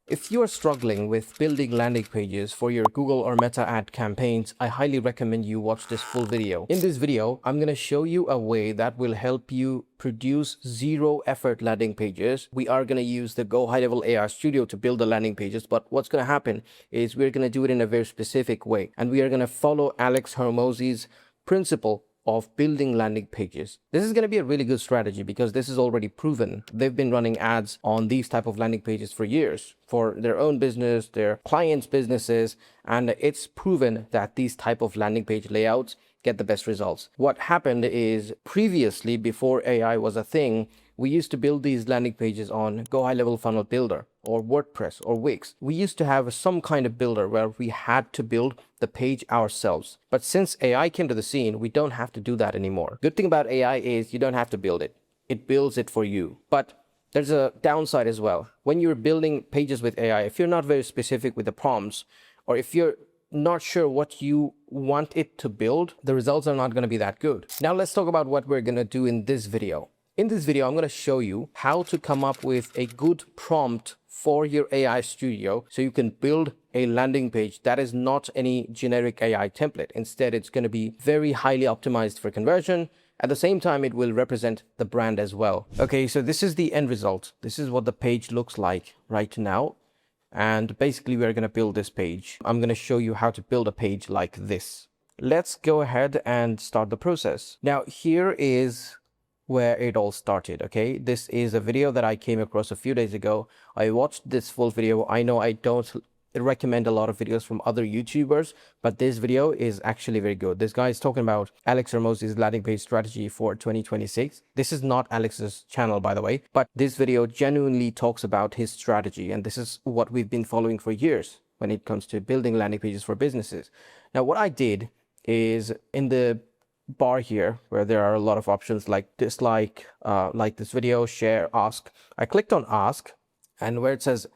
If you are struggling with building landing pages for your Google or Meta ad campaigns, I highly recommend you watch this full video. In this video, I'm going to show you a way that will help you produce zero effort landing pages. We are going to use the GoHighLevel AI Studio to build the landing pages, but what's going to happen is we're going to do it in a very specific way, and we are going to follow Alex Hormozi's principle of building landing pages. This is going to be a really good strategy because this is already proven. They've been running ads on these type of landing pages for years for their own business, their clients' businesses, and it's proven that these type of landing page layouts get the best results. What happened is previously, before AI was a thing, we used to build these landing pages on GoHighLevel Funnel Builder or WordPress or Wix. We used to have some kind of builder where we had to build the page ourselves. But since AI came to the scene, we don't have to do that anymore. Good thing about AI is you don't have to build it. It builds it for you. But there's a downside as well. When you're building pages with AI, if you're not very specific with the prompts, or if you're not sure what you want it to build, the results are not going to be that good. Now let's talk about what we're going to do in this video. In this video, I'm going to show you how to come up with a good prompt for your AI studio so you can build a landing page that is not any generic AI template. Instead, it's going to be very highly optimized for conversion. At the same time, it will represent the brand as well. Okay, so this is the end result. This is what the page looks like right now. And basically, we're going to build this page. I'm going to show you how to build a page like this. Let's go ahead and start the process. Now, here is where it all started. Okay, this is a video that I came across a few days ago. I watched this full video. I know I don't recommend a lot of videos from other YouTubers, but this video is actually very good. This guy is talking about Alex Hormozi's landing page strategy for 2026. This is not Alex's channel, by the way, but this video genuinely talks about his strategy, and this is what we've been following for years when it comes to building landing pages for businesses. Now, what I did is in the bar here where there are a lot of options like dislike, like this video, share, ask. I clicked on ask, and where it says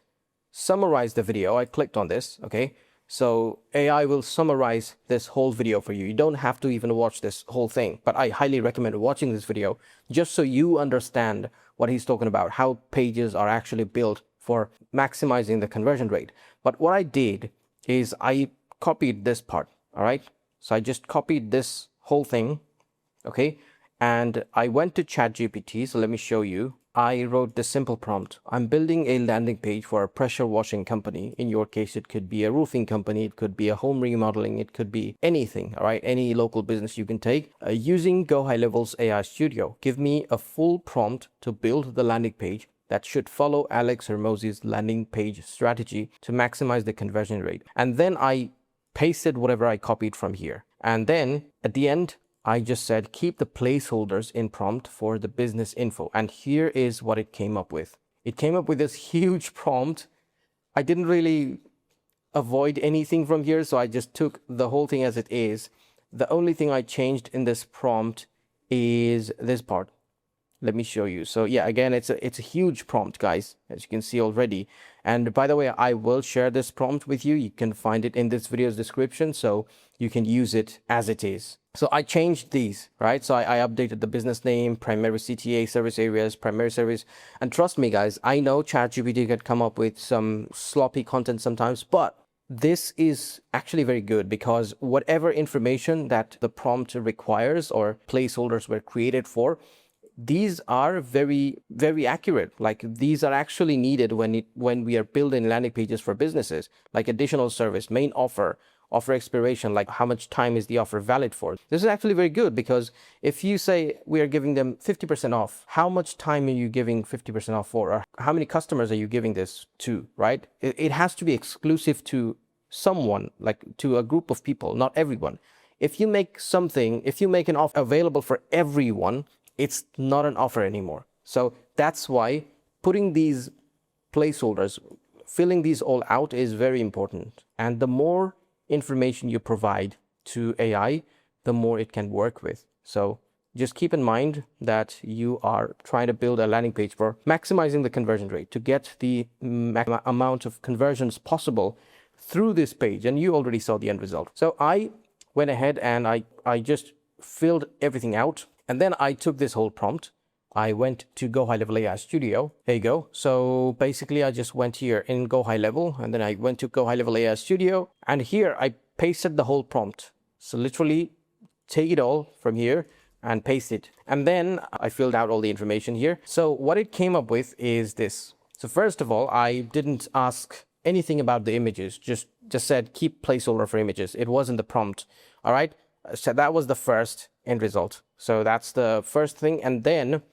summarize the video, I clicked on this. Okay, so AI will summarize this whole video for you. You don't have to even watch this whole thing, but I highly recommend watching this video just so you understand what he's talking about, how pages are actually built for maximizing the conversion rate. But what I did is I copied this part. All right, so I just copied this whole thing, okay, and I went to ChatGPT. So let me show you. I wrote this simple prompt. I'm building a landing page for a pressure washing company. In your case, it could be a roofing company, it could be a home remodeling, it could be anything, all right, any local business you can take. Using GoHighLevel's AI Studio, give me a full prompt to build the landing page that should follow Alex Hormozi's landing page strategy to maximize the conversion rate. And then I pasted whatever I copied from here. And then at the end, I just said, keep the placeholders in prompt for the business info. And here is what it came up with. It came up with this huge prompt. I didn't really avoid anything from here, so I just took the whole thing as it is. The only thing I changed in this prompt is this part. Let me show you. So yeah, again, it's a huge prompt, guys, as you can see already. And by the way, I will share this prompt with you. You can find it in this video's description, so you can use it as it is. So I changed these, right? So I updated the business name, primary CTA, service areas, primary service. And trust me, guys, I know ChatGPT can come up with some sloppy content sometimes, but this is actually very good because whatever information that the prompt requires or placeholders were created for, these are very, very accurate. Like these are actually needed when we are building landing pages for businesses, like additional service, main offer, offer expiration, like how much time is the offer valid for. This is actually very good because if you say we are giving them 50% off, how much time are you giving 50% off for? Or how many customers are you giving this to, right? It has to be exclusive to someone, like to a group of people, not everyone. If you make an offer available for everyone, it's not an offer anymore. So that's why putting these placeholders, filling these all out is very important. And the more information you provide to AI, the more it can work with. So just keep in mind that you are trying to build a landing page for maximizing the conversion rate to get the amount of conversions possible through this page. And you already saw the end result. So I went ahead and I just filled everything out. And then I took this whole prompt I went to GoHighLevel AI Studio. There you go. So basically I just went here in GoHighLevel, and then I went to GoHighLevel AI Studio, and here I pasted the whole prompt. So literally take it all from here and paste it. And then I filled out all the information here. So what it came up with is this. So first of all, I didn't ask anything about the images, just said keep placeholder for images. It wasn't the prompt. All right. So that was the first end result. So that's the first thing. And then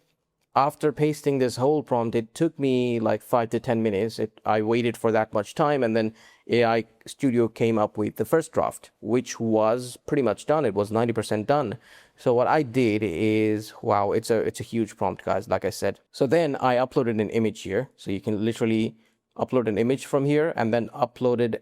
after pasting this whole prompt, it took me like 5 to 10 minutes. I waited for that much time, and then AI Studio came up with the first draft, which was pretty much done. It was 90% done. So what I did is, wow, it's a huge prompt, guys, like I said. So then I uploaded an image here. So you can literally upload an image from here, and then uploaded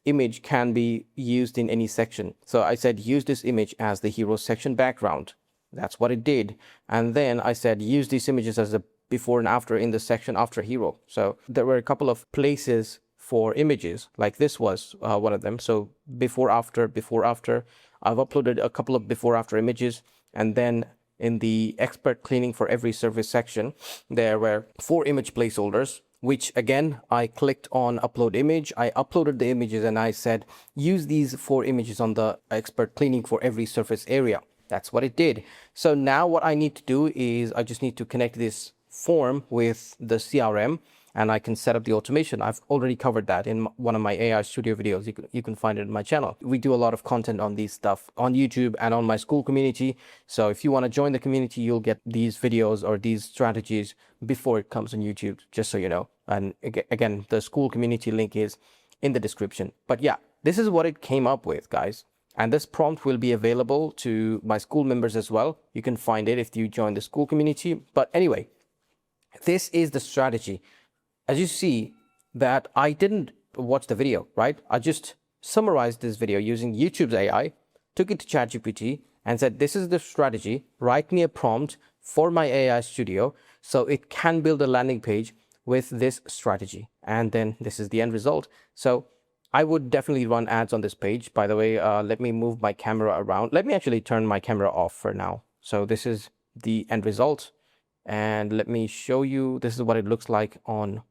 image can be used in any section. So I said, use this image as the hero section background. That's what it did. And then I said, use these images as a before and after in the section after hero. So there were a couple of places for images, like this was one of them. So before, after, before, after. I've uploaded a couple of before, after images. And then in the expert cleaning for every surface section, there were 4 image placeholders, which again, I clicked on upload image. I uploaded the images and I said, use these 4 images on the expert cleaning for every surface area. That's what it did. So now what I need to do is I just need to connect this form with the CRM, and I can set up the automation. I've already covered that in one of my AI Studio videos. You can find it in my channel. We do a lot of content on these stuff on YouTube and on my school community. So if you want to join the community, you'll get these videos or these strategies before it comes on YouTube, just so you know. And again, the school community link is in the description. But yeah, this is what it came up with, guys. And this prompt will be available to my school members as well. You can find it if you join the school community. But anyway, this is the strategy. As you see that I didn't watch the video, right? I just summarized this video using YouTube's AI, took it to ChatGPT and said, this is the strategy. Write me a prompt for my AI Studio so it can build a landing page with this strategy. And then this is the end result. So I would definitely run ads on this page. By the way, let me move my camera around. Let me actually turn my camera off for now. So this is the end result. And let me show you, this is what it looks like on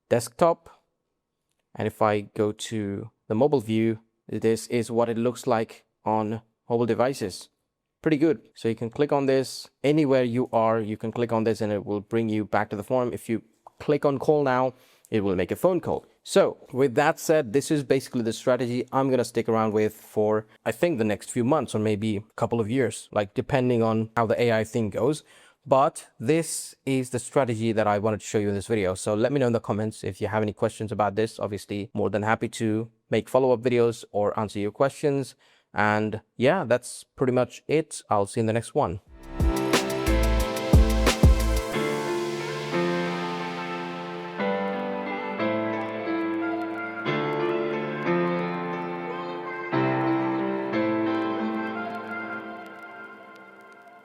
desktop. And if I go to the mobile view, this is what it looks like on mobile devices. Pretty good. So you can click on this anywhere you are. You can click on this and it will bring you back to the form. If you click on call now, it will make a phone call. So with that said, this is basically the strategy I'm going to stick around with for, I think, the next few months or maybe a couple of years, like depending on how the AI thing goes. But this is the strategy that I wanted to show you in this video. So let me know in the comments if you have any questions about this. Obviously, more than happy to make follow-up videos or answer your questions. And yeah, that's pretty much it. I'll see you in the next one.